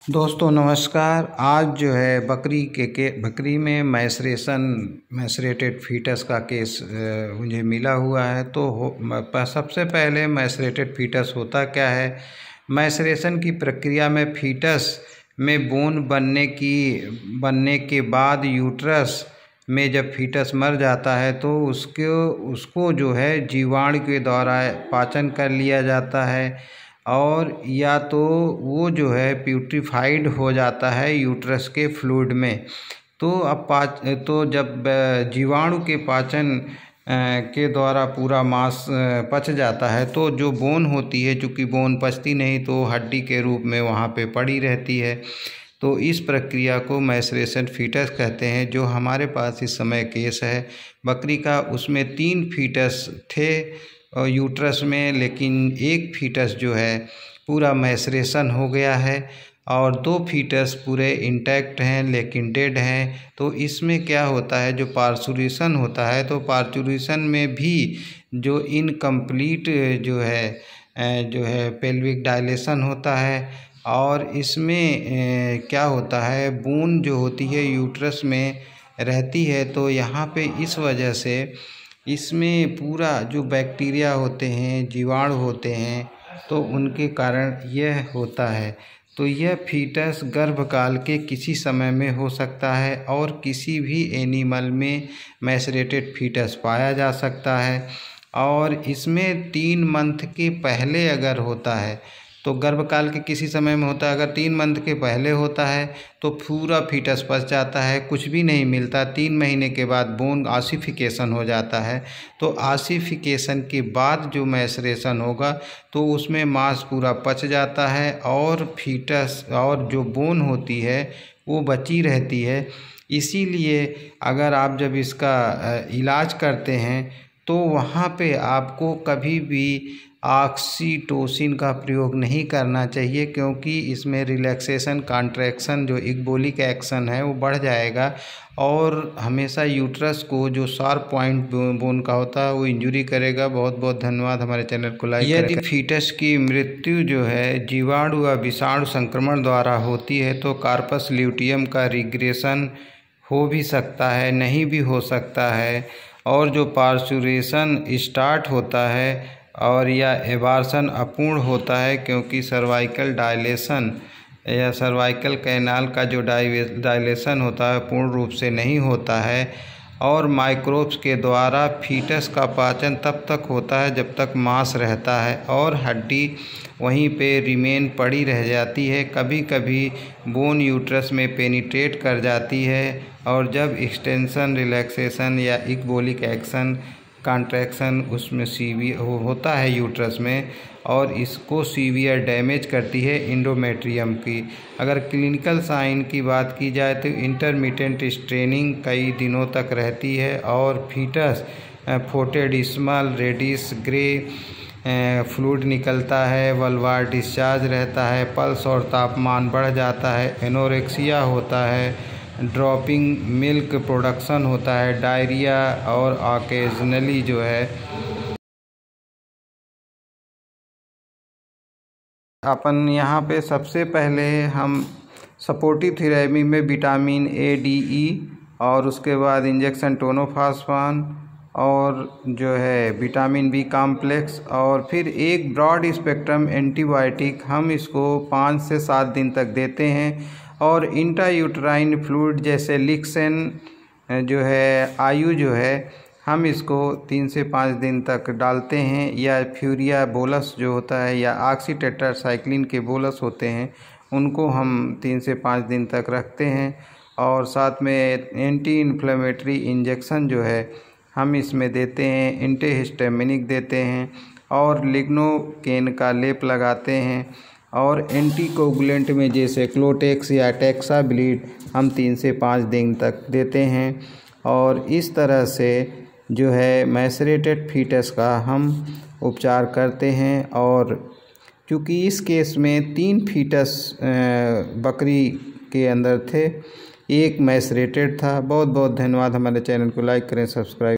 दोस्तों नमस्कार। आज जो है बकरी में मैसरेटेड फीटस का केस मुझे मिला हुआ है। तो सबसे पहले मैसरेटेड फीटस होता क्या है। मैसरेशन की प्रक्रिया में फीटस में बोन बनने के बाद यूट्रस में जब फीटस मर जाता है तो उसको जो है जीवाणु के द्वारा पाचन कर लिया जाता है, और या तो वो जो है प्यूट्रीफाइड हो जाता है यूट्रस के फ्लूइड में। तो जब जीवाणु के पाचन के द्वारा पूरा मांस पच जाता है तो जो बोन होती है, चूँकि बोन पचती नहीं तो हड्डी के रूप में वहाँ पे पड़ी रहती है। तो इस प्रक्रिया को मैसरेशन फीटस कहते हैं। जो हमारे पास इस समय केस है बकरी का, उसमें 3 फीटस थे यूट्रस में, लेकिन एक फीटस जो है पूरा मैसरेशन हो गया है और 2 फीटस पूरे इंटैक्ट हैं लेकिन डेड हैं। तो इसमें क्या होता है, जो पार्चुरेशन होता है तो पार्चुरेशन में भी जो इनकम्प्लीट जो है पेल्विक डायलेशन होता है, और इसमें क्या होता है, बोन जो होती है यूट्रस में रहती है। तो यहाँ पे इस वजह से इसमें पूरा जो बैक्टीरिया होते हैं, जीवाणु होते हैं, तो उनके कारण यह होता है। तो यह फीटस गर्भकाल के किसी समय में हो सकता है और किसी भी एनिमल में मैसरेटेड फीटस पाया जा सकता है। और इसमें 3 मंथ के पहले अगर होता है तो गर्भकाल के किसी समय में होता है। अगर 3 मंथ के पहले होता है तो पूरा फीटस पच जाता है, कुछ भी नहीं मिलता। 3 महीने के बाद बोन आसिफिकेशन हो जाता है। तो आसिफिकेशन के बाद जो मैसरेशन होगा तो उसमें मांस पूरा पच जाता है और फीटस और जो बोन होती है वो बची रहती है। इसीलिए अगर आप जब इसका इलाज करते हैं तो वहाँ पे आपको कभी भी ऑक्सीटोसिन का प्रयोग नहीं करना चाहिए, क्योंकि इसमें रिलैक्सेशन, कॉन्ट्रैक्शन, जो इक्बोलिक एक्शन है वो बढ़ जाएगा और हमेशा यूट्रस को जो शार्प पॉइंट बोन का होता है वो इंजरी करेगा। बहुत बहुत धन्यवाद। हमारे चैनल को लाइक करें। यदि फीटस की मृत्यु जो है जीवाणु या विषाणु संक्रमण द्वारा होती है तो कार्पस ल्यूटियम का रिग्रेशन हो भी सकता है, नहीं भी हो सकता है। और जो पार्चुरेशन स्टार्ट होता है और या एबार्सन अपूर्ण होता है, क्योंकि सर्वाइकल डायलेशन या सर्वाइकल कैनाल का जो डायलेशन होता है पूर्ण रूप से नहीं होता है। और माइक्रोब्स के द्वारा फीटस का पाचन तब तक होता है जब तक मांस रहता है और हड्डी वहीं पे रिमेन पड़ी रह जाती है। कभी कभी बोन यूट्रस में पेनिट्रेट कर जाती है, और जब एक्सटेंशन, रिलैक्सेशन या इक्बोलिक एक्शन, कॉन्ट्रैक्शन उसमें सीवियर होता है यूट्रस में, और इसको सीवियर डैमेज करती है एंडोमेट्रियम की। अगर क्लिनिकल साइन की बात की जाए तो इंटरमिटेंट स्ट्रेनिंग कई दिनों तक रहती है और फीटस फोटेड स्मॉल रेडिश ग्रे फ्लूइड निकलता है, वल्वार डिस्चार्ज रहता है, पल्स और तापमान बढ़ जाता है, एनोरेक्सिया होता है, ड्रॉपिंग मिल्क प्रोडक्शन होता है, डायरिया, और ऑकेजनली जो है अपन यहाँ पे सबसे पहले हम सपोर्टिव थेरेपी में विटामिन ए, डी, ई, और उसके बाद इंजेक्शन टोनोफास्फान और जो है विटामिन बी कॉम्प्लेक्स, और फिर एक ब्रॉड स्पेक्ट्रम एंटीबायोटिक हम इसको 5 से 7 दिन तक देते हैं। और इंट्रायूटराइन फ्लूइड जैसे लिक्सेन जो है, आयु जो है, हम इसको 3 से 5 दिन तक डालते हैं, या फ्यूरिया बोलस जो होता है या ऑक्सीटेट्रासाइक्लिन के बोलस होते हैं उनको हम 3 से 5 दिन तक रखते हैं। और साथ में एंटी इन्फ्लेमेटरी इंजेक्शन जो है हम इसमें देते हैं, एंटीहिस्टामिनिक देते हैं और लिग्नोकेन का लेप लगाते हैं। और एंटीकोगुलेंट में जैसे क्लोटेक्स या टेक्साब्लीड हम 3 से 5 दिन तक देते हैं। और इस तरह से जो है मैसरेटेड फीटस का हम उपचार करते हैं। और चूँकि इस केस में 3 फीटस बकरी के अंदर थे, एक मैसरेटेड था। बहुत बहुत धन्यवाद। हमारे चैनल को लाइक करें, सब्सक्राइब